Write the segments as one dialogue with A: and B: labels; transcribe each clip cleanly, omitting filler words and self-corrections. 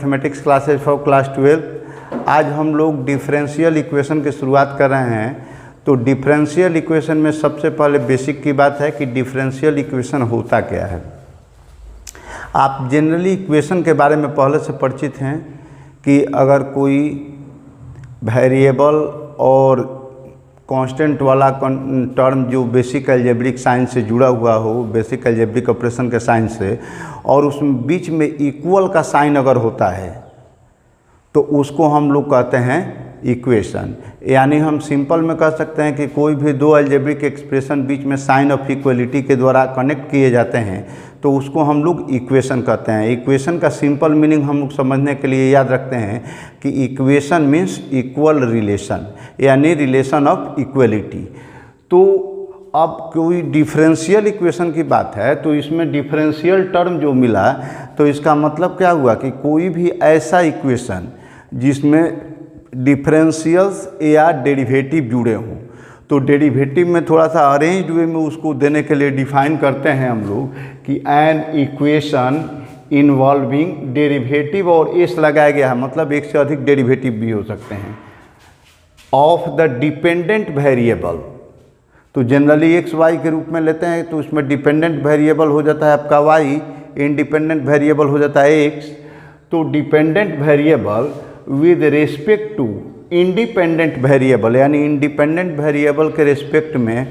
A: Mathematics classes for class 12। आज हम लोग डिफरेंशियल इक्वेशन की शुरुआत कर रहे हैं। तो डिफरेंशियल इक्वेशन में सबसे पहले बेसिक की बात है कि डिफरेंशियल इक्वेशन होता क्या है। आप जनरली इक्वेशन के बारे में पहले से परिचित हैं कि अगर कोई वेरिएबल और कांस्टेंट वाला टर्म जो बेसिक अलजेब्रिक साइंस से जुड़ा हुआ हो, बेसिक अलजेब्रिक ऑपरेशन के साइन से, और उसमें बीच में इक्वल का साइन अगर होता है तो उसको हम लोग कहते हैं इक्वेशन। यानी हम सिंपल में कह सकते हैं कि कोई भी दो अलजेब्रिक एक्सप्रेशन बीच में साइन ऑफ इक्वलिटी के द्वारा कनेक्ट किए जाते हैं तो उसको हम लोग इक्वेशन कहते हैं। इक्वेशन का सिंपल मीनिंग हम लोग समझने के लिए याद रखते हैं कि इक्वेशन मीन्स इक्वल रिलेशन, यानी रिलेशन ऑफ इक्वलिटी। तो अब कोई डिफरेंशियल इक्वेशन की बात है तो इसमें डिफरेंशियल टर्म जो मिला तो इसका मतलब क्या हुआ कि कोई भी ऐसा इक्वेशन जिसमें डिफरेंशियल्स या डेरिवेटिव जुड़े हों। तो डेरिवेटिव में थोड़ा सा अरेंज्ड वे में उसको देने के लिए डिफाइन करते हैं हम लोग कि एन इक्वेशन इन्वॉल्विंग डेरिवेटिव, और एस लगाया गया है, मतलब एक से अधिक डेरिवेटिव भी हो सकते हैं, ऑफ द डिपेंडेंट वेरिएबल। तो जनरली एक्स वाई के रूप में लेते हैं तो उसमें डिपेंडेंट वेरिएबल हो जाता है आपका वाई, इंडिपेंडेंट वेरिएबल हो जाता है एक्स। तो dependent variable with respect to independent variable, यानी इंडिपेंडेंट वेरिएबल के रिस्पेक्ट में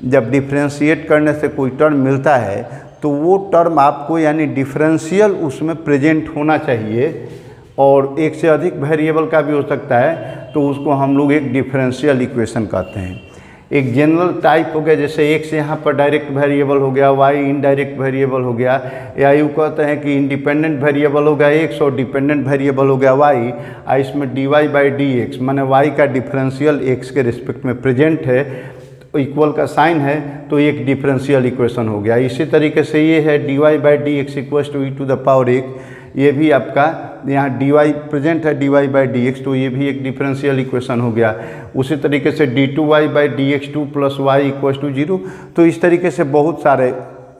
A: जब डिफ्रेंशिएट करने से कोई टर्म मिलता है तो वो टर्म आपको यानी डिफरेंशियल उसमें प्रेजेंट होना चाहिए, और एक से अधिक वेरिएबल का भी हो सकता है तो उसको हम लोग एक डिफरेंशियल इक्वेशन कहते हैं। एक जनरल टाइप हो गया, जैसे एक्स यहाँ पर डायरेक्ट वेरिएबल हो गया, वाई इनडायरेक्ट वेरिएबल हो गया, या यूँ कहते हैं कि इंडिपेंडेंट वेरिएबल हो गया एक्स और डिपेंडेंट वेरिएबल हो गया वाई। इसमें d y by d x माने वाई का डिफरेंशियल एक्स के रिस्पेक्ट में प्रेजेंट है, तो इक्वल का साइन है तो एक डिफरेंशियल इक्वेशन हो गया। इसी तरीके से ये है d y by d x equals to e to the power x, ये भी आपका यहाँ डी वाई प्रेजेंट है d y by d x, तो ये भी एक डिफरेंशियल इक्वेशन हो गया। उसी तरीके से d two y by d x two plus y equals to zero. तो इस तरीके से बहुत सारे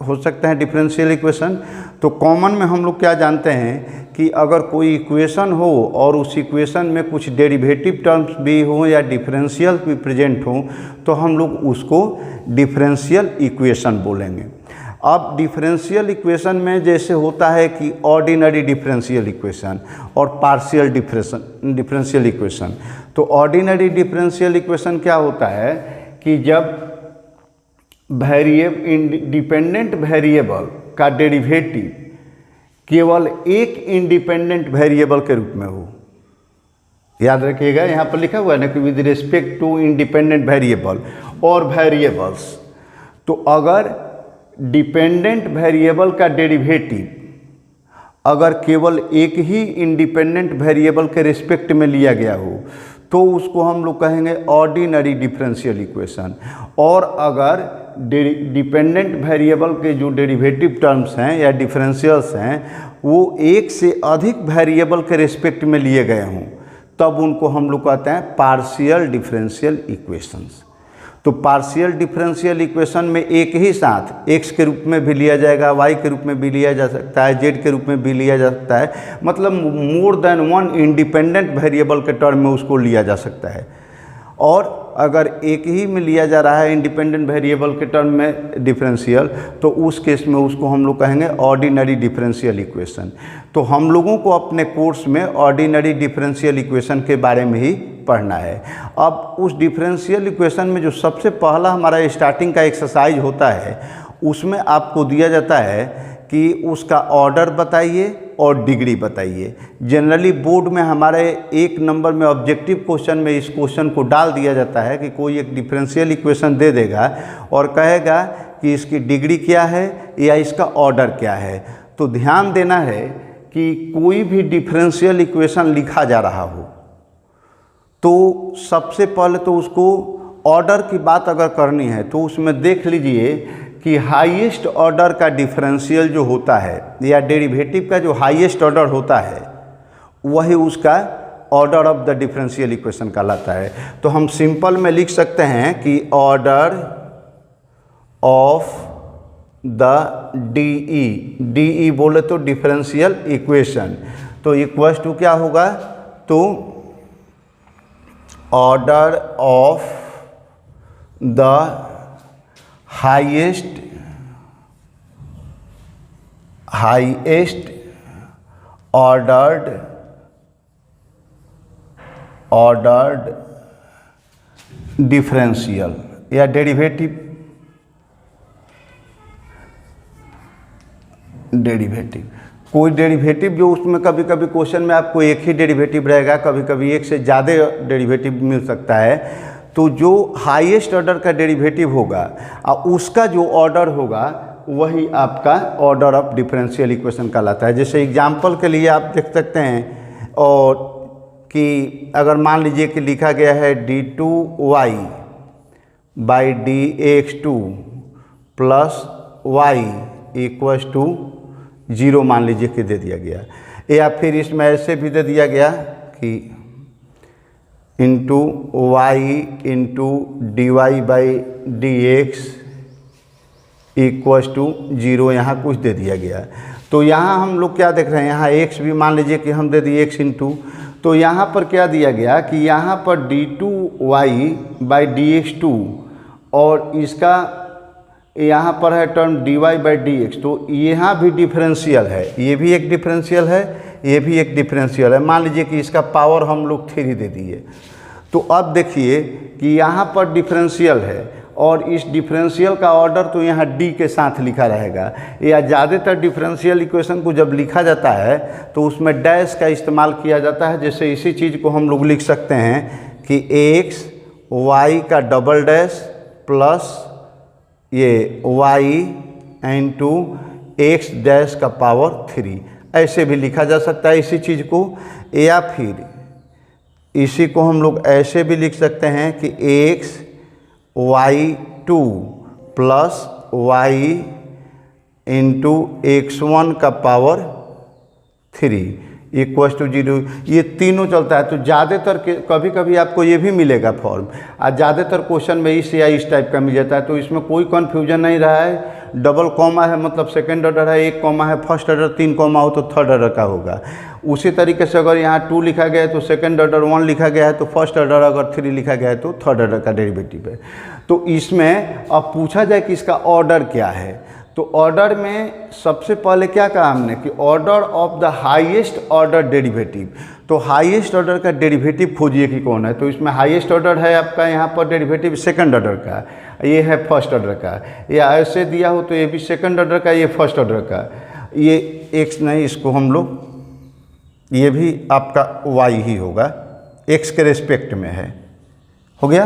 A: हो सकते हैं डिफरेंशियल इक्वेशन। तो कॉमन में हम लोग क्या जानते हैं कि अगर कोई इक्वेशन हो और उस इक्वेशन में कुछ डेरिवेटिव टर्म्स भी हों या डिफरेंशियल भी प्रेजेंट हों तो हम लोग उसको डिफरेंशियल इक्वेशन बोलेंगे। अब डिफरेंशियल इक्वेशन में जैसे होता है कि ऑर्डिनरी डिफरेंशियल इक्वेशन और पार्शियल डिफरेंशियल इक्वेशन। तो ऑर्डिनरी डिफरेंशियल इक्वेशन क्या होता है कि जब डिपेंडेंट वेरिएबल का डेरिवेटिव केवल एक इंडिपेंडेंट वेरिएबल के रूप में हो। याद रखिएगा यहाँ पर लिखा हुआ है ना कि with respect to independent variable और वेरिएबल्स। तो अगर डिपेंडेंट वेरिएबल का डेरिवेटिव अगर केवल एक ही इंडिपेंडेंट वेरिएबल के रिस्पेक्ट में लिया गया हो तो उसको हम लोग कहेंगे ऑर्डिनरी डिफरेंशियल इक्वेशन। और अगर डिपेंडेंट वेरिएबल के जो डेरिवेटिव टर्म्स हैं या डिफरेंशियल्स हैं वो एक से अधिक वेरिएबल के रिस्पेक्ट में लिए गए हों तब उनको हम लोग कहते हैं पार्शियल डिफरेंशियल इक्वेशंस। तो पार्शियल डिफरेंशियल इक्वेशन में एक ही साथ एक्स के रूप में भी लिया जाएगा, वाई के रूप में भी लिया जा सकता है, जेड के रूप में भी लिया जा सकता है, मतलब more than one independent variable के टर्म में उसको लिया जा सकता है। और अगर एक ही में लिया जा रहा है इंडिपेंडेंट वेरिएबल के टर्म में डिफरेंशियल तो उस केस में उसको हम लोग कहेंगे ऑर्डिनरी डिफरेंशियल इक्वेशन। तो हम लोगों को अपने कोर्स में ऑर्डिनरी डिफरेंशियल इक्वेशन के बारे में ही पढ़ना है। अब उस डिफरेंशियल इक्वेशन में जो सबसे पहला हमारा स्टार्टिंग का एक्सरसाइज होता है उसमें आपको दिया जाता है कि उसका ऑर्डर बताइए और डिग्री बताइए। जनरली बोर्ड में हमारे एक नंबर में ऑब्जेक्टिव क्वेश्चन में इस क्वेश्चन को डाल दिया जाता है कि कोई एक डिफरेंशियल इक्वेशन दे देगा और कहेगा कि इसकी डिग्री क्या है या इसका ऑर्डर क्या है। तो ध्यान देना है कि कोई भी डिफरेंशियल इक्वेशन लिखा जा रहा हो तो सबसे पहले तो उसको ऑर्डर की बात अगर करनी है तो उसमें देख लीजिए कि हाईएस्ट ऑर्डर का डिफरेंशियल जो होता है या डेरिवेटिव का जो हाईएस्ट ऑर्डर होता है वही उसका order of the differential equation कहलाता है। तो हम सिंपल में लिख सकते हैं कि ऑर्डर ऑफ द डीई बोले तो डिफरेंशियल इक्वेशन। तो इक्वल्स टू क्या होगा, तो order of the highest ordered differential या डेरिवेटिव कोई डेरिवेटिव जो उसमें कभी कभी क्वेश्चन में आपको एक ही डेरिवेटिव रहेगा, कभी कभी एक से ज़्यादा डेरिवेटिव मिल सकता है। तो जो हाईएस्ट ऑर्डर का डेरिवेटिव होगा और उसका जो ऑर्डर होगा वही आपका ऑर्डर ऑफ डिफरेंशियल इक्वेशन कहलाता है। जैसे एग्जांपल के लिए आप देख सकते हैं और कि अगर मान लीजिए कि लिखा गया है d2y by dx2 plus y equals to 0 मान लीजिए कि दे दिया गया, या फिर इसमें ऐसे भी दे दिया गया कि into y into d y by d x equals to 0, यहाँ कुछ दे दिया गया। तो यहाँ हम लोग क्या देख रहे हैं, यहाँ x भी मान लीजिए कि हम दे दिए x इंटू, तो यहाँ पर क्या दिया गया कि यहाँ पर d2y बाई dx2 और इसका यहाँ पर है टर्म dy बाई dx, तो यहाँ भी डिफरेंशियल है, ये भी एक डिफरेंशियल है, ये भी एक डिफरेंशियल है। मान लीजिए कि इसका पावर हम लोग 3 दे दिए। तो अब देखिए कि यहाँ पर डिफरेंशियल है और इस डिफरेंशियल का ऑर्डर तो यहाँ d के साथ लिखा रहेगा, या ज़्यादातर डिफरेंशियल इक्वेशन को जब लिखा जाता है तो उसमें डैश का इस्तेमाल किया जाता है। जैसे इसी चीज़ को हम लोग लिख सकते हैं कि x y का डबल डैश प्लस ये y इंटू एक्स डैश का पावर 3, ऐसे भी लिखा जा सकता है इसी चीज़ को। या फिर इसी को हम लोग ऐसे भी लिख सकते हैं कि x y2 plus y into x1 का पावर 3 इक्वल्स टू 0, ये तीनों चलता है। तो ज़्यादातर कभी कभी आपको ये भी मिलेगा फॉर्म, और ज़्यादातर क्वेश्चन में इस या इस टाइप का मिल जाता है। तो इसमें कोई कन्फ्यूजन नहीं रहा है। डबल कॉमा है मतलब सेकंड ऑर्डर है, एक कॉमा है फर्स्ट ऑर्डर, 3 कॉमा हो तो थर्ड ऑर्डर का होगा। उसी तरीके से अगर यहाँ 2 लिखा गया है तो सेकंड ऑर्डर, 1 लिखा गया है तो फर्स्ट ऑर्डर, अगर 3 लिखा गया है तो थर्ड ऑर्डर का डेरिवेटिव है। तो इसमें अब पूछा जाए कि इसका ऑर्डर क्या है, तो ऑर्डर में सबसे पहले क्या कहा हमने कि order of the highest order derivative. तो हाईएस्ट ऑर्डर का डेरिवेटिव खोजिए कि कौन है। तो इसमें हाईएस्ट ऑर्डर है आपका यहाँ पर डेरिवेटिव सेकंड ऑर्डर का, ये है फर्स्ट ऑर्डर का, या ऐसे दिया हो तो ये भी सेकंड ऑर्डर का, ये फर्स्ट ऑर्डर का, ये एक्स नहीं, इसको हम लोग ये भी आपका y ही होगा, x के रेस्पेक्ट में है, हो गया।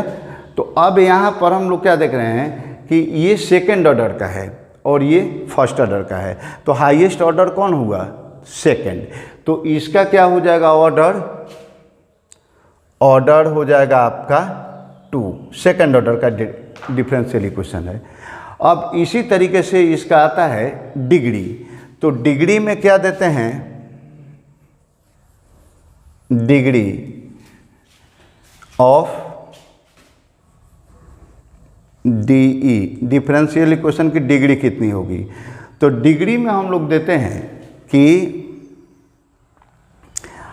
A: तो अब यहाँ पर हम लोग क्या देख रहे हैं कि ये सेकंड ऑर्डर का है और ये फर्स्ट ऑर्डर का है। तो हाईएस्ट ऑर्डर कौन हुआ, सेकंड। तो इसका क्या हो जाएगा ऑर्डर हो जाएगा आपका 2, सेकंड ऑर्डर का डिफरेंशियल इक्वेशन है। अब इसी तरीके से इसका आता है डिग्री। तो डिग्री में क्या देते हैं, degree of DE, differential equation की डिग्री कितनी होगी। तो डिग्री में हम लोग देते हैं कि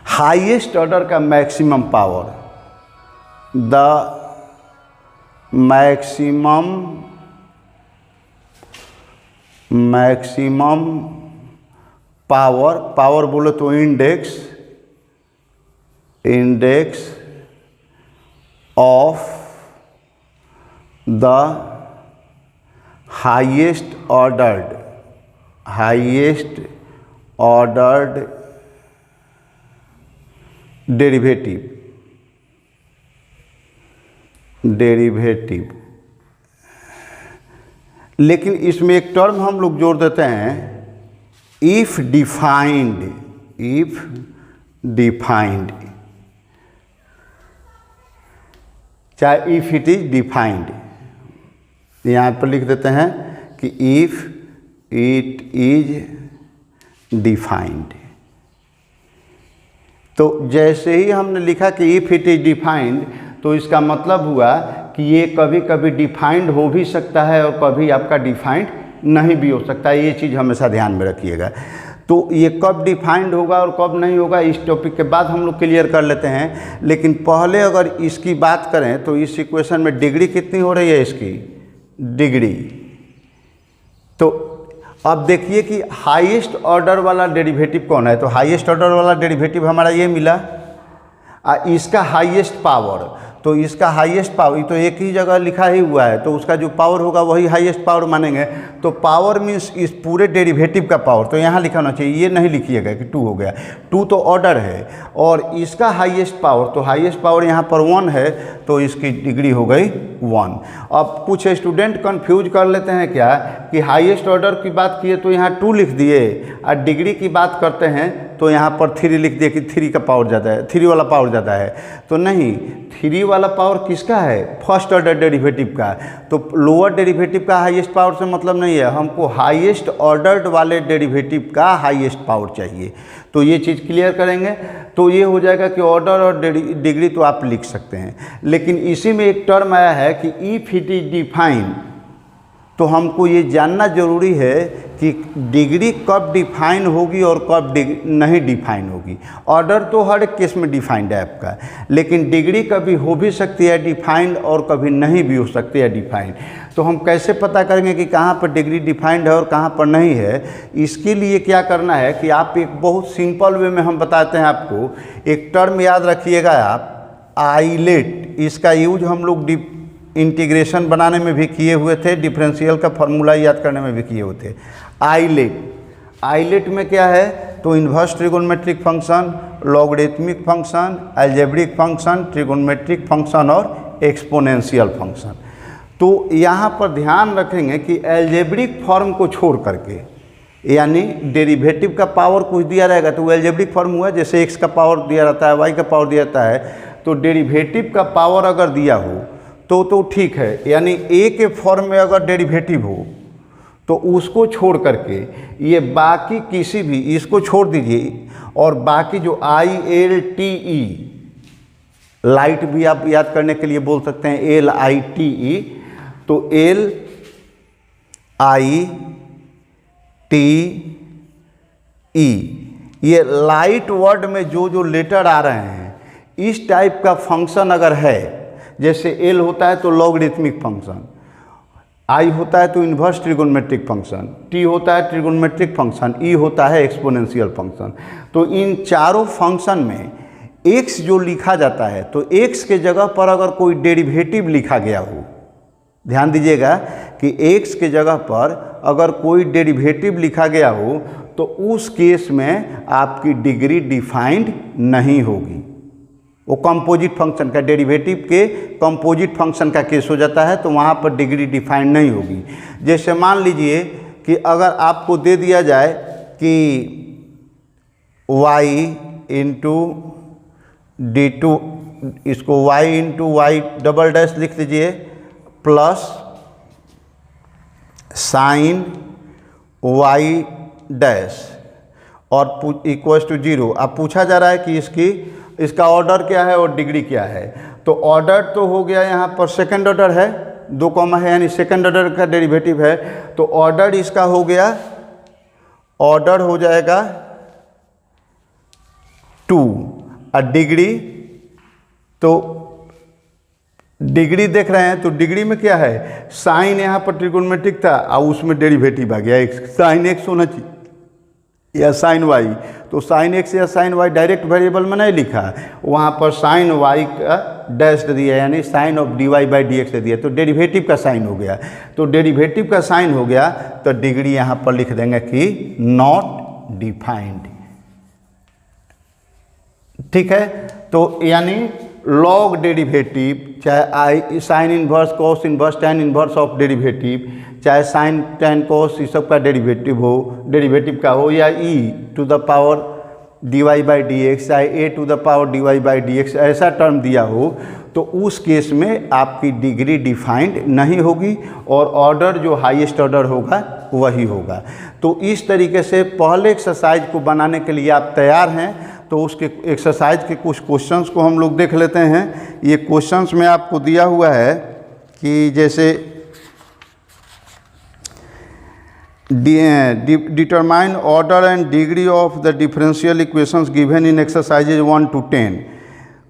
A: हाईएस्ट ऑर्डर का maximum power, the maximum power बोलो तो index of the highest ordered derivative. लेकिन इसमें एक टर्म हम लोग जोड़ देते हैं, इफ डिफाइंड, चाहे इफ इट इज डिफाइंड, यहाँ पर लिख देते हैं कि इफ इट इज डिफाइंड। तो जैसे ही हमने लिखा कि इफ इट इज डिफाइंड, तो इसका मतलब हुआ कि ये कभी कभी डिफाइंड हो भी सकता है और कभी आपका डिफाइंड नहीं भी हो सकता है। ये चीज़ हमेशा ध्यान में रखिएगा। तो ये कब डिफाइंड होगा और कब नहीं होगा इस टॉपिक के बाद हम लोग क्लियर कर लेते हैं। लेकिन पहले अगर इसकी बात करें तो इस इक्वेशन में डिग्री कितनी हो रही है, इसकी डिग्री। तो अब देखिए कि हाईएस्ट ऑर्डर वाला डेरिवेटिव कौन है। तो हाईएस्ट ऑर्डर वाला डेरिवेटिव हमारा ये मिला, इसका हाईएस्ट पावर, तो इसका हाईएस्ट पावर, ये तो एक ही जगह लिखा ही हुआ है, तो उसका जो पावर होगा वही हाईएस्ट पावर मानेंगे। तो पावर मीन्स इस पूरे डेरिवेटिव का पावर, तो यहाँ लिखा होना चाहिए, ये नहीं लिखिएगा कि 2 हो गया, 2 तो ऑर्डर है और इसका हाईएस्ट पावर, तो हाईएस्ट पावर यहाँ पर 1 है, तो इसकी डिग्री हो गई 1। अब कुछ स्टूडेंट कंफ्यूज कर लेते हैं क्या कि हाईएस्ट ऑर्डर की बात किए तो यहाँ 2 लिख दिए और डिग्री की बात करते हैं तो यहाँ पर 3 लिख दिए कि 3 का पावर ज़्यादा है, 3 वाला पावर ज़्यादा है। तो नहीं, 3 वाला पावर किसका है, फर्स्ट ऑर्डर डेरिवेटिव का। तो लोअर डेरिवेटिव का हाईएस्ट पावर से मतलब नहीं है, हमको हाईएस्ट ऑर्डर्ड वाले डेरिवेटिव का हाईएस्ट पावर चाहिए। तो ये चीज़ क्लियर करेंगे तो ये हो जाएगा कि ऑर्डर और डिग्री तो आप लिख सकते हैं। लेकिन इसी में एक टर्म आया है कि इफ इट इज डिफाइन, तो हमको ये जानना जरूरी है कि डिग्री कब डिफाइन होगी और कब नहीं डिफाइन होगी। ऑर्डर तो हर केस में डिफाइंड है आपका, लेकिन डिग्री कभी हो भी सकती है डिफाइंड और कभी नहीं भी हो सकती है डिफाइंड। तो हम कैसे पता करेंगे कि कहाँ पर डिग्री डिफाइंड है और कहाँ पर नहीं है। इसके लिए क्या करना है कि आप एक बहुत सिंपल वे में हम बताते हैं आपको, एक टर्म याद रखिएगा आप, आइलेट। इसका यूज हम लोग इंटीग्रेशन बनाने में भी किए हुए थे, डिफरेंशियल का फार्मूला याद करने में भी किए हुए थे। आइलेट में क्या है, तो inverse trigonometric function, logarithmic function, algebraic function, trigonometric function और एक्सपोनेंशियल फंक्शन। तो यहाँ पर ध्यान रखेंगे कि अलजेब्रिक फॉर्म को छोड़ करके, यानी डेरिवेटिव का पावर कुछ दिया रहेगा तो वो अलजेब्रिक फॉर्म हुआ, जैसे x का पावर दिया रहता है, y का पावर दिया रहता है, तो डेरिवेटिव का पावर अगर दिया हो तो ठीक है, यानी a के फॉर्म में अगर डेरिवेटिव हो तो उसको छोड़ करके ये बाकी किसी भी, इसको छोड़ दीजिए और बाकी जो ILTE, लाइट भी आप याद करने के लिए बोल सकते हैं LITE, तो LITE, ये लाइट वर्ड में जो लेटर आ रहे हैं, इस टाइप का फंक्शन अगर है, जैसे L होता है तो लॉगरिथमिक फंक्शन, I होता है तो इन्वर्स ट्रिगोनोमेट्रिक फंक्शन, T होता है ट्रिगोनोमेट्रिक फंक्शन, E होता है एक्सपोनेंशियल फंक्शन। तो इन चारों फंक्शन में x जो लिखा जाता है, तो x के जगह पर अगर कोई डेरिवेटिव लिखा गया हो, ध्यान दीजिएगा कि x के जगह पर अगर कोई डेरिवेटिव लिखा गया हो तो उस केस में आपकी डिग्री डिफाइंड नहीं होगी। वो कंपोजिट फंक्शन का, डेरिवेटिव के कंपोजिट फंक्शन का केस हो जाता है, तो वहाँ पर डिग्री डिफाइन नहीं होगी। जैसे मान लीजिए कि अगर आपको दे दिया जाए कि y इंटू d2, इसको y into y double dash लिख दीजिए, प्लस साइन y डैश और इक्वल्स टू 0। अब पूछा जा रहा है कि इसका ऑर्डर क्या है और डिग्री क्या है। तो ऑर्डर तो हो गया, यहाँ पर सेकंड ऑर्डर है, 2 कॉमा है, यानी सेकंड ऑर्डर का डेरिवेटिव है। तो ऑर्डर इसका हो गया, ऑर्डर हो जाएगा 2 और डिग्री, तो डिग्री देख रहे हैं तो डिग्री में क्या है, साइन यहाँ पर ट्रिगोनोमेट्रिक था और उसमें डेरिवेटिव आ गया x, साइन x होना चाहिए या साइन y। तो साइन x या साइन y डायरेक्ट वेरिएबल में नहीं लिखा, वहाँ पर साइन y का डैश दे दिया, यानी साइन ऑफ dy/dx दे दिया, तो डेरिवेटिव का साइन हो गया। तो डेरिवेटिव का साइन हो गया तो डिग्री यहाँ पर लिख देंगे कि नॉट डिफाइंड। ठीक है, तो यानी लॉग डेरिवेटिव, चाहे I sine inverse, cos inverse, tan inverse of derivative, चाहे साइन टैन कॉस, इस सब का डेरिवेटिव हो, डेरिवेटिव का हो, या e to the power dy/dx, चाहे a to the power dy/dx, ऐसा टर्म दिया हो, तो उस केस में आपकी डिग्री डिफाइंड नहीं होगी और ऑर्डर जो हाईएस्ट ऑर्डर होगा वही होगा। तो इस तरीके से पहले एक्सरसाइज को बनाने के लिए आप तैयार हैं। तो उसके एक्सरसाइज के कुछ क्वेश्चंस को हम लोग देख लेते हैं। ये क्वेश्चंस में आपको दिया हुआ है कि जैसे determine order and degree of the differential equations given in exercises 1 to 10।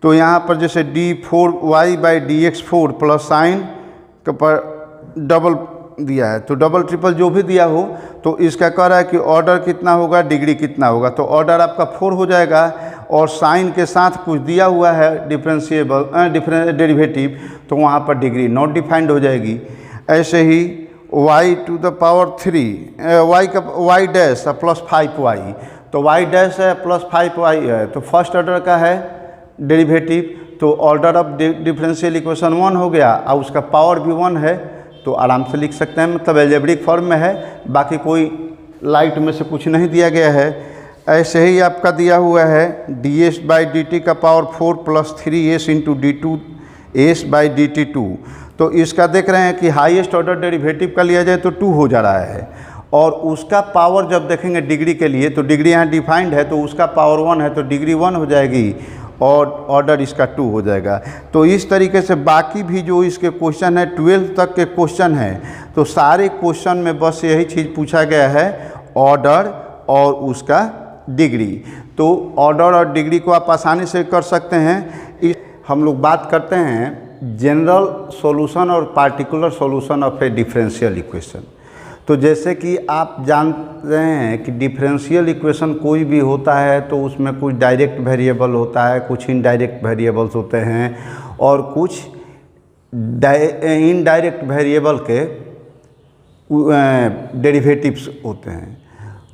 A: तो यहाँ पर जैसे d4y/dx4 प्लस साइन के पर डबल दिया है, तो डबल ट्रिपल जो भी दिया हो तो इसका कह रहा है कि ऑर्डर कितना होगा, डिग्री कितना होगा। तो ऑर्डर आपका 4 हो जाएगा और साइन के साथ कुछ दिया हुआ है डेरिवेटिव, तो वहाँ पर डिग्री नॉट डिफाइंड हो जाएगी। ऐसे ही y⁻³ y dash plus 5y, तो y डैश है प्लस 5y है, तो फर्स्ट ऑर्डर का है डेरिवेटिव, तो ऑर्डर ऑफ डिफरेंशियल इक्वेशन 1 हो गया और उसका पावर भी 1 है, तो आराम से लिख सकते हैं, मतलब एल्जेब्रिक फॉर्म में है, बाकी कोई लाइट में से कुछ नहीं दिया गया है। ऐसे ही आपका दिया हुआ है ds/dt का power 4 plus 3s into d2s/dt2, तो इसका देख रहे हैं कि हाईएस्ट ऑर्डर डेरिवेटिव का लिया जाए तो 2 हो जा रहा है, और उसका पावर जब देखेंगे डिग्री के लिए तो डिग्री यहाँ डिफाइंड है, तो उसका पावर 1 है तो डिग्री 1 हो जाएगी और ऑर्डर इसका 2 हो जाएगा। तो इस तरीके से बाकी भी जो इसके क्वेश्चन है 12 तक के क्वेश्चन है, तो सारे क्वेश्चन में बस यही चीज़ पूछा गया है, ऑर्डर और उसका डिग्री। तो ऑर्डर और डिग्री को आप आसानी से कर सकते हैं। हम लोग बात करते हैं जनरल सॉल्यूशन और particular solution of A differential equation. तो जैसे कि आप जानते हैं कि डिफरेंशियल इक्वेशन कोई भी होता है तो उसमें कुछ डायरेक्ट वेरिएबल होता है, कुछ इनडायरेक्ट वेरिएबल्स होते हैं और कुछ इनडायरेक्ट वेरिएबल के डेरिवेटिव्स होते हैं।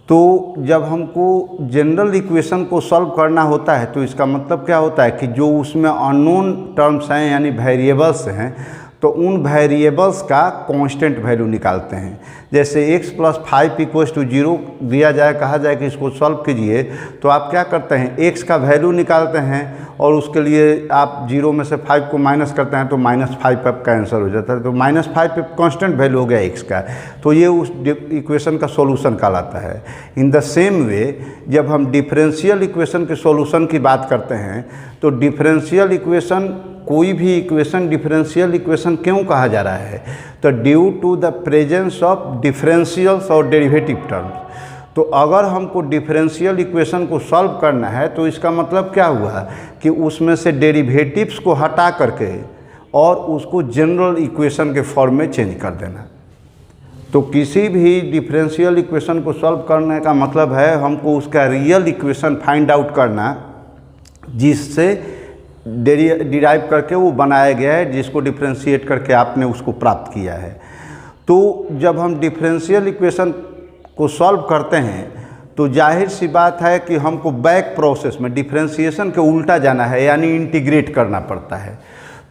A: तो जब हमको जनरल इक्वेशन को सॉल्व करना होता है तो इसका मतलब क्या होता है कि जो उसमें अननोन टर्म्स हैं यानी वेरिएबल्स हैं, तो उन वेरिएबल्स का कांस्टेंट वैल्यू निकालते हैं। जैसे x + 5 = 0 दिया जाए, कहा जाए कि इसको सॉल्व कीजिए, तो आप क्या करते हैं, x का वैल्यू निकालते हैं और उसके लिए आप 0 में से 5 को माइनस करते हैं तो -5 आपका आंसर हो जाता है। तो -5 कांस्टेंट वैल्यू हो गया x का, तो ये उस इक्वेशन का सॉल्यूशन कहलाता है। इन द सेम वे जब हम डिफरेंशियल इक्वेशन के सॉल्यूशन की बात करते हैं तो डिफरेंशियल इक्वेशन, कोई भी इक्वेशन डिफरेंशियल इक्वेशन क्यों कहा जा रहा है, तो due to the presence of differentials और डेरिवेटिव टर्म्स। तो अगर हमको डिफरेंशियल इक्वेशन को सॉल्व करना है तो इसका मतलब क्या हुआ कि उसमें से डेरिवेटिव्स को हटा करके और उसको जनरल इक्वेशन के फॉर्म में चेंज कर देना। तो किसी भी डिफरेंशियल इक्वेशन को सॉल्व करने का मतलब है हमको उसका रियल इक्वेशन फाइंड आउट करना, जिससे डिराइव करके वो बनाया गया है, जिसको डिफ्रेंशिएट करके आपने उसको प्राप्त किया है। तो जब हम डिफरेंशियल इक्वेशन को सॉल्व करते हैं तो जाहिर सी बात है कि हमको बैक प्रोसेस में डिफरेंशिएशन के उल्टा जाना है, यानी इंटीग्रेट करना पड़ता है।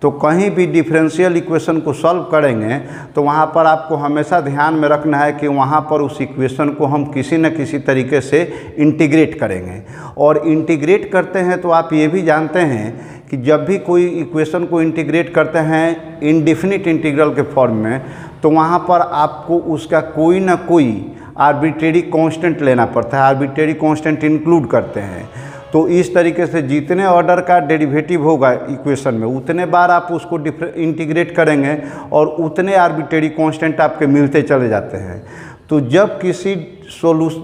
A: तो कहीं भी डिफरेंशियल इक्वेशन को सॉल्व करेंगे तो वहाँ पर आपको हमेशा ध्यान में रखना है कि वहाँ पर उस इक्वेशन को हम किसी न किसी तरीके से इंटीग्रेट करेंगे। और इंटीग्रेट करते हैं तो आप ये भी जानते हैं कि जब भी कोई इक्वेशन को इंटीग्रेट करते हैं इनडिफिनिट इंटीग्रल के फॉर्म में, तो वहाँ पर आपको उसका कोई ना कोई आर्बिट्रेरी कांस्टेंट लेना पड़ता है, आर्बिट्रेरी कांस्टेंट इंक्लूड करते हैं। तो इस तरीके से जितने ऑर्डर का डेरिवेटिव होगा इक्वेशन में उतने बार आप उसको इंटीग्रेट करेंगे और उतने आर्बिट्रेरी कांस्टेंट आपके मिलते चले जाते हैं। तो जब किसी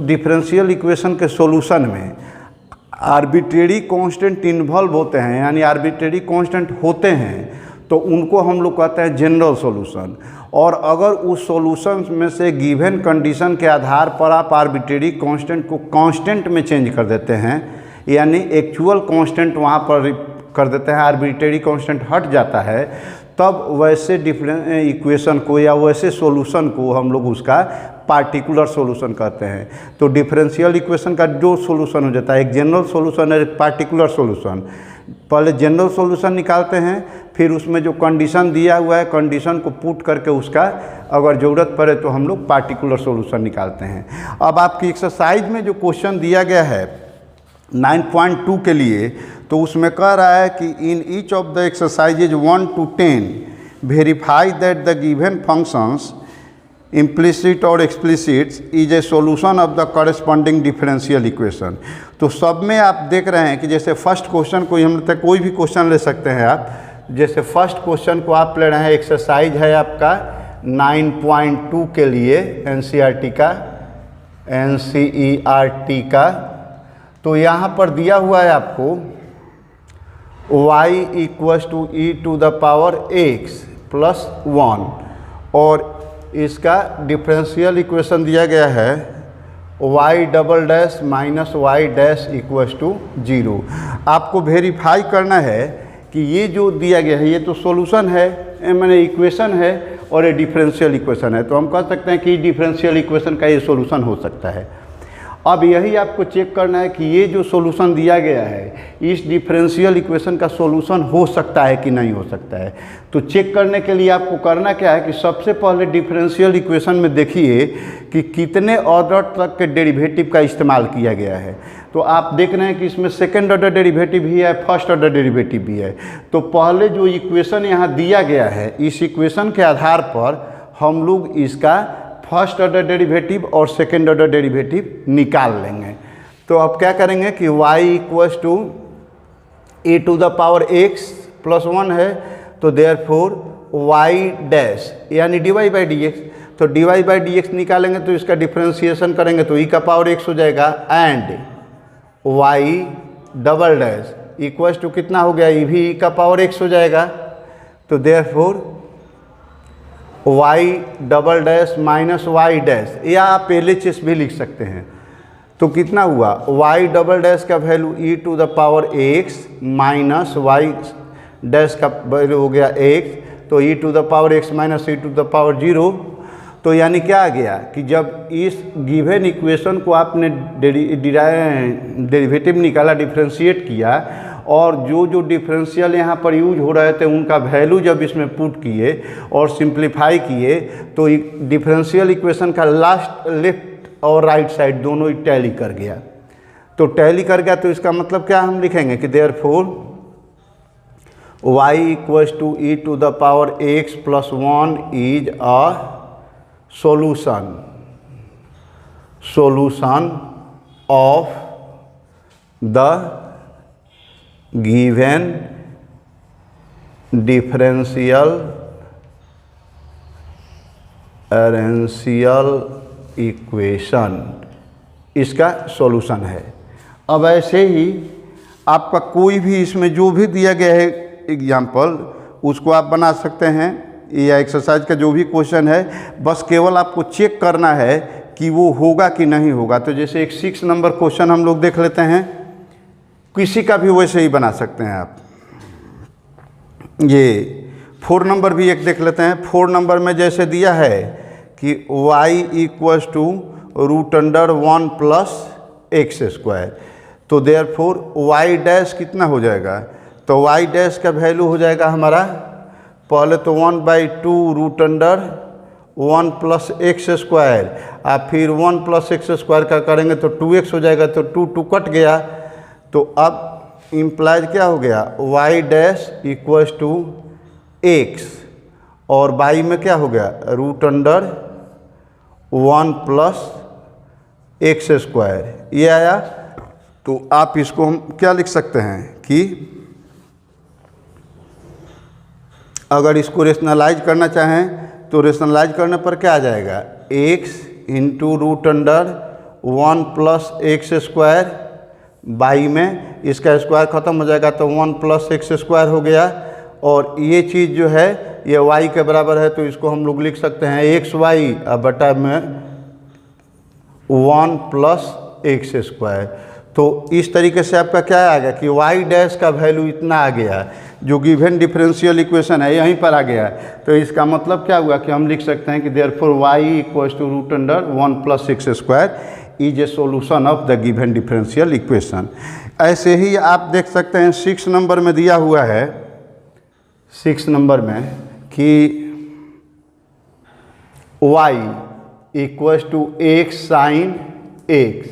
A: डिफरेंशियल इक्वेशन के सॉल्यूशन में आर्बिट्रेरी कांस्टेंट इन्वॉल्व होते हैं, यानी आर्बिट्रेरी कांस्टेंट होते हैं, तो उनको हम लोग कहते हैं जनरल सॉल्यूशन। और अगर उस सॉल्यूशन में से गिवन कंडीशन के आधार पर आप आर्बिट्रेरी कांस्टेंट को कांस्टेंट में चेंज कर देते हैं, यानी एक्चुअल कांस्टेंट वहाँ पर कर देते हैं, आर्बिट्रेरी कांस्टेंट हट जाता है, तब वैसे इक्वेशन को या वैसे सॉल्यूशन को हम लोग उसका पार्टिकुलर सॉल्यूशन कहते हैं। तो डिफरेंशियल इक्वेशन का जो सॉल्यूशन हो जाता है, एक जनरल सॉल्यूशन है, एक पार्टिकुलर सॉल्यूशन। पहले जनरल सॉल्यूशन निकालते हैं, फिर उसमें जो कंडीशन दिया हुआ है कंडीशन को पुट करके उसका अगर ज़रूरत पड़े तो हम लोग पार्टिकुलर सॉल्यूशन निकालते हैं। अब आपकी एक्सरसाइज में जो क्वेश्चन दिया गया है 9.2 के लिए, तो उसमें कह रहा है कि in each of the exercises 1 to 10 verify that the given functions implicit और explicit is a solution of the corresponding differential equation. तो सब में आप देख रहे हैं कि जैसे फर्स्ट क्वेश्चन को हम तक कोई भी क्वेश्चन ले सकते हैं आप। जैसे फर्स्ट क्वेश्चन को आप ले रहे हैं, एक्सरसाइज है आपका 9.2 के लिए एनसीईआरटी का, NCERT का। तो यहाँ पर दिया हुआ है आपको y equals to e to the power x plus 1 और इसका डिफरेंशियल इक्वेशन दिया गया है y double dash minus y dash equals to 0। आपको वेरीफाई करना है कि ये जो दिया गया है ये तो सॉल्यूशन है, मैंने इक्वेशन है और ये डिफरेंशियल इक्वेशन है, तो हम कह सकते हैं कि डिफरेंशियल इक्वेशन का ये सॉल्यूशन हो सकता है। अब यही आपको चेक करना है कि ये जो सॉल्यूशन दिया गया है इस डिफरेंशियल इक्वेशन का सॉल्यूशन हो सकता है कि नहीं हो सकता है। तो चेक करने के लिए आपको करना क्या है कि सबसे पहले डिफरेंशियल इक्वेशन में देखिए कि कितने ऑर्डर तक के डेरिवेटिव का इस्तेमाल किया गया है। तो आप देख रहे हैं कि इसमें सेकेंड ऑर्डर डेरिवेटिव भी है, फर्स्ट ऑर्डर डेरिवेटिव भी है। तो पहले जो इक्वेशन यहाँ दिया गया है इस इक्वेशन के आधार पर हम लोग इसका फर्स्ट ऑर्डर डेरिवेटिव और सेकेंड ऑर्डर डेरिवेटिव निकाल लेंगे। तो अब क्या करेंगे कि y equals to e to the power x plus 1 है, तो देयरफॉर y डैश यानी dy बाई डी एक्स, तो dy बाई डी एक्स निकालेंगे तो इसका डिफ्रेंसिएशन करेंगे तो e का पावर x हो जाएगा and y double dash equals to कितना हो गया, ये भी e का पावर x हो जाएगा। तो therefore y double dash minus y dash, या आप LHS भी लिख सकते हैं। तो कितना हुआ, y डबल डैश का value e to the power x minus y dash का वैल्यू हो गया x, तो e to the power x minus e to the power 0। तो यानी क्या आ गया कि जब इस गिवन इक्वेशन को आपने डेरिवेटिव निकाला, डिफ्रेंशिएट किया और जो जो डिफरेंशियल यहाँ पर यूज हो रहे थे उनका वैल्यू जब इसमें पुट किए और सिंप्लीफाई किए तो डिफरेंशियल इक्वेशन का लास्ट लेफ्ट और राइट साइड दोनों ही टैली कर गया। तो टैली कर गया तो इसका मतलब क्या हम लिखेंगे कि therefore y equals to e to the power x plus 1 is a solution of the given differential equation, इसका सॉल्यूशन है। अब ऐसे ही आपका कोई भी इसमें जो भी दिया गया है एग्जाम्पल उसको आप बना सकते हैं, या एक्सरसाइज का जो भी क्वेश्चन है बस केवल आपको चेक करना है कि वो होगा कि नहीं होगा। तो जैसे एक 6 नंबर क्वेश्चन हम लोग देख लेते हैं, किसी का भी वैसे ही बना सकते हैं आप। ये 4 नंबर भी एक देख लेते हैं। 4 नंबर में जैसे दिया है कि y equals to root under 1 plus x square, तो देयरफॉर y डैश कितना हो जाएगा, तो y डैश का वैल्यू हो जाएगा हमारा पहले तो 1/2 root under 1 plus x square, आप फिर 1 प्लस एक्स स्क्वायर का करेंगे तो 2x हो जाएगा, तो 2 कट गया। तो अब इम्प्लाइज क्या हो गया, y dash equals to x और y में क्या हो गया root under 1 plus x square, ये आया। तो आप इसको हम क्या लिख सकते हैं कि अगर इसको रेशनलाइज करना चाहें तो रेशनलाइज करने पर क्या आ जाएगा, x into root under 1 plus x square, by में इसका स्क्वायर ख़त्म हो जाएगा तो 1 प्लस एक्स स्क्वायर हो गया। और ये चीज़ जो है ये y के बराबर है तो इसको हम लोग लिख सकते हैं एक्स वाई बटा में 1 प्लस एक्स स्क्वायर। तो इस तरीके से आपका क्या आ गया कि y डैश का वैल्यू इतना आ गया, जो गिवन डिफरेंशियल इक्वेशन है यहीं पर आ गया। तो इसका मतलब क्या हुआ कि हम लिख सकते हैं कि therefore y equals to root under 1 plus x square is a solution of the given differential equation. ऐसे ही आप देख सकते हैं 6 नंबर में दिया हुआ है, 6 नंबर में कि y equals to x sine x,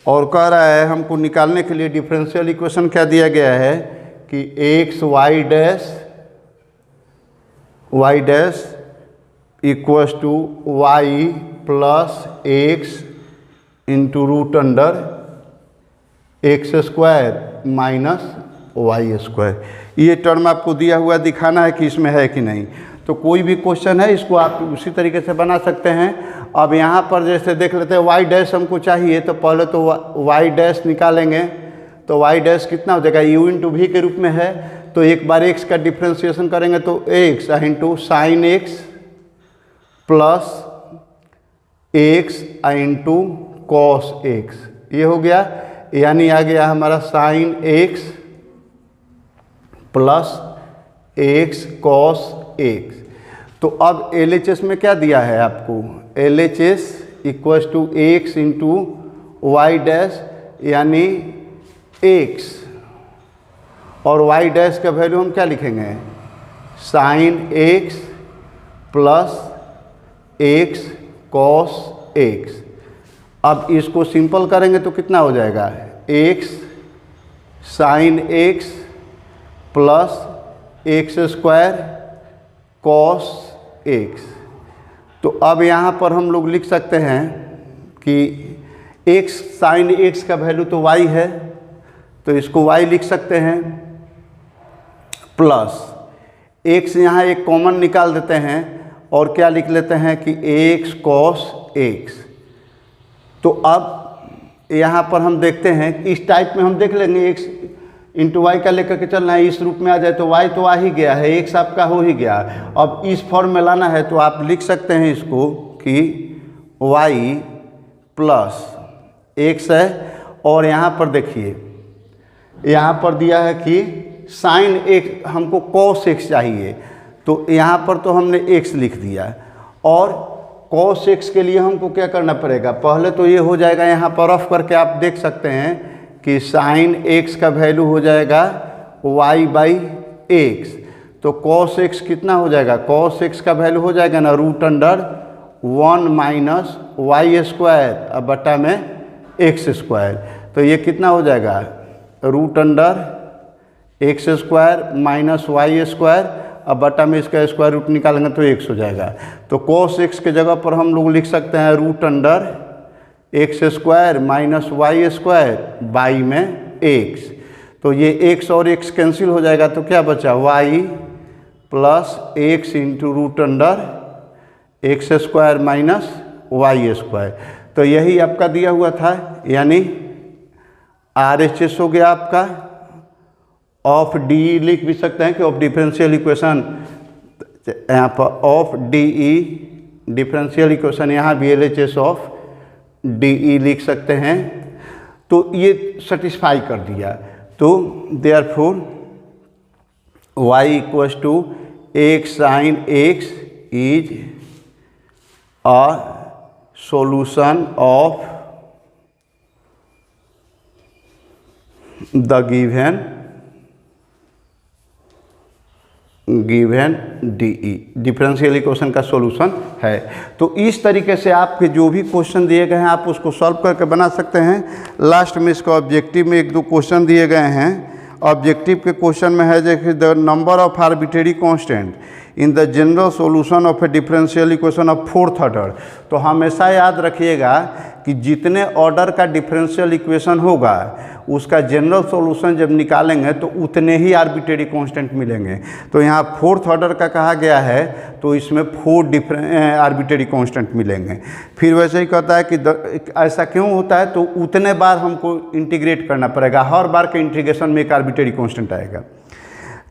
A: और कह रहा है हमको निकालने के लिए डिफरेंशियल इक्वेशन क्या दिया गया है कि x y dash equals to y plus x into root under x square minus y square. ये टर्म आपको दिया हुआ दिखाना है कि इसमें है कि नहीं। तो कोई भी क्वेश्चन है इसको आप उसी तरीके से बना सकते हैं। अब यहाँ पर जैसे देख लेते हैं वाई डैश हमको चाहिए, तो पहले तो वाई डैश निकालेंगे, तो वाई डैश कितना हो जाएगा, u इंटू वी के रूप में है, तो एक बार x का डिफ्रेंशिएशन करेंगे तो x into sine x plus x into cos x, ये हो गया, यानी आ गया हमारा sine x plus x cos x. तो अब LHS में क्या दिया है आपको, LHS equals to x into y dash यानी x, और y डैश का वैल्यू हम क्या लिखेंगे, sine x plus x cos x। अब इसको सिंपल करेंगे तो कितना हो जाएगा, x sine x plus x square cos x। तो अब यहाँ पर हम लोग लिख सकते हैं कि x साइन x का वैल्यू तो y है, तो इसको y लिख सकते हैं, प्लस x यहाँ एक कॉमन निकाल देते हैं और क्या लिख लेते हैं कि x कॉस x। तो अब यहाँ पर हम देखते हैं इस टाइप में हम देख लेंगे, x इंटू वाई का लेकर के चलना है, इस रूप में आ जाए तो y तो आ ही गया है, x आपका हो ही गया। अब इस फॉर्म में लाना है तो आप लिख सकते हैं इसको कि y प्लस x है, और यहाँ पर देखिए यहाँ पर दिया है कि साइन x हमको कॉस x चाहिए, तो यहाँ पर तो हमने x लिख दिया, और कॉस x के लिए हमको क्या करना पड़ेगा, पहले तो ये हो जाएगा, यहाँ पर रफ करके आप देख सकते हैं कि साइन x का वैल्यू हो जाएगा y बाई एक्स, तो कॉस x कितना हो जाएगा, कॉस x का वैल्यू हो जाएगा ना root under 1 minus y square अब बटा में एक्स स्क्वायर, तो ये कितना हो जाएगा, root under x square minus y square अब बटा में इसका स्क्वायर रूट निकालेंगे तो x हो जाएगा। तो cos x के जगह पर हम लोग लिख सकते हैं root under x square minus y square by में x, तो ये x और x कैंसिल हो जाएगा, तो क्या बचा y plus x into root under x square minus y square. तो यही आपका दिया हुआ था, यानी RHS हो गया आपका ऑफ डी, लिख भी सकते हैं कि ऑफ डिफरेंशियल इक्वेशन, यहाँ पर ऑफ DE डिफरेंशियल इक्वेशन, यहाँ भी LHS ऑफ DE लिख सकते हैं। तो ये सेटिस्फाई कर दिया, तो therefore y equals to x sine x is a solution of the given DE, differential equation का सॉल्यूशन है। तो इस तरीके से आपके जो भी क्वेश्चन दिए गए हैं आप उसको सॉल्व करके बना सकते हैं। लास्ट में इसका ऑब्जेक्टिव में एक दो क्वेश्चन दिए गए हैं। ऑब्जेक्टिव के क्वेश्चन में है जैसे the number of arbitrary constant in the general solution of A differential equation of fourth order. तो हमेशा याद रखिएगा कि जितने ऑर्डर का डिफरेंशियल इक्वेशन होगा उसका जनरल सॉल्यूशन जब निकालेंगे तो उतने ही आर्बिट्रेरी कांस्टेंट मिलेंगे। तो यहाँ फोर्थ ऑर्डर का कहा गया है तो इसमें 4 आर्बिट्रेरी कांस्टेंट मिलेंगे। फिर वैसे ही कहता है कि ऐसा क्यों होता है, तो उतने बार हमको इंटीग्रेट करना पड़ेगा, हर बार के इंटीग्रेशन में एक आर्बिट्रेरी कांस्टेंट आएगा।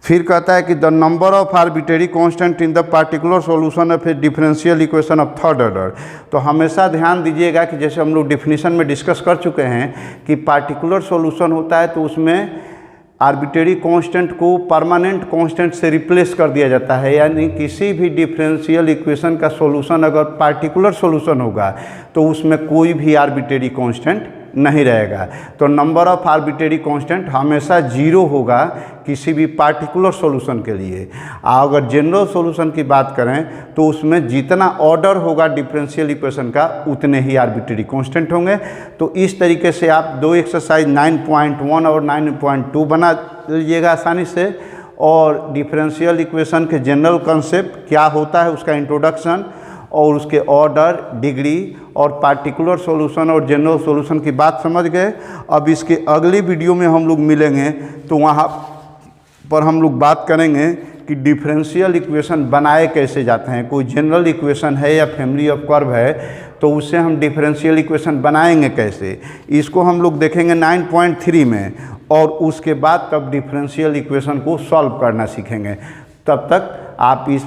A: फिर कहता है कि the number of arbitrary constant in the particular solution of A differential equation of third order. तो हमेशा ध्यान दीजिएगा कि जैसे हम लोग डिफिनीशन में डिस्कस कर चुके हैं कि पार्टिकुलर सॉल्यूशन होता है तो उसमें आर्बिट्रेरी कांस्टेंट को परमानेंट कांस्टेंट से रिप्लेस कर दिया जाता है। यानी किसी भी डिफरेंशियल इक्वेशन का सॉल्यूशन अगर पार्टिकुलर सॉल्यूशन होगा तो उसमें कोई भी आर्बिट्रेरी कांस्टेंट नहीं रहेगा। तो नंबर ऑफ आर्बिट्रेरी कांस्टेंट हमेशा 0 होगा किसी भी पार्टिकुलर सॉल्यूशन के लिए। अगर जनरल सॉल्यूशन की बात करें तो उसमें जितना ऑर्डर होगा डिफरेंशियल इक्वेशन का उतने ही आर्बिट्रेरी कांस्टेंट होंगे। तो इस तरीके से आप दो एक्सरसाइज 9.1 और 9.2 बना लीजिएगा आसानी से, और डिफरेंशियल इक्वेशन के जनरल कंसेप्ट क्या होता है उसका इंट्रोडक्शन और उसके ऑर्डर, डिग्री और पार्टिकुलर सॉल्यूशन और जनरल सॉल्यूशन की बात समझ गए। अब इसके अगली वीडियो में हम लोग मिलेंगे तो वहाँ पर हम लोग बात करेंगे कि डिफरेंशियल इक्वेशन बनाए कैसे जाते हैं। कोई जनरल इक्वेशन है या फैमिली ऑफ कर्व है तो उससे हम डिफरेंशियल इक्वेशन बनाएंगे कैसे, इसको हम लोग देखेंगे 9.3 में, और उसके बाद तब डिफरेंशियल इक्वेशन को सॉल्व करना सीखेंगे। तब तक आप इस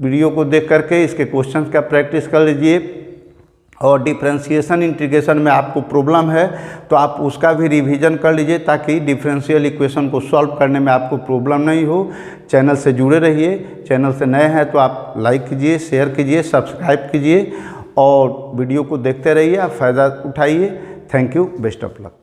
A: वीडियो को देख करके इसके क्वेश्चंस का प्रैक्टिस कर लीजिए, और डिफरेंशिएशन इंटीग्रेशन में आपको प्रॉब्लम है तो आप उसका भी रिवीजन कर लीजिए ताकि डिफरेंशियल इक्वेशन को सॉल्व करने में आपको प्रॉब्लम नहीं हो। चैनल से जुड़े रहिए। चैनल से नए हैं तो आप लाइक कीजिए, शेयर कीजिए, सब्सक्राइब कीजिए और वीडियो को देखते रहिए, आप फ़ायदा उठाइए। Thank you, best of luck.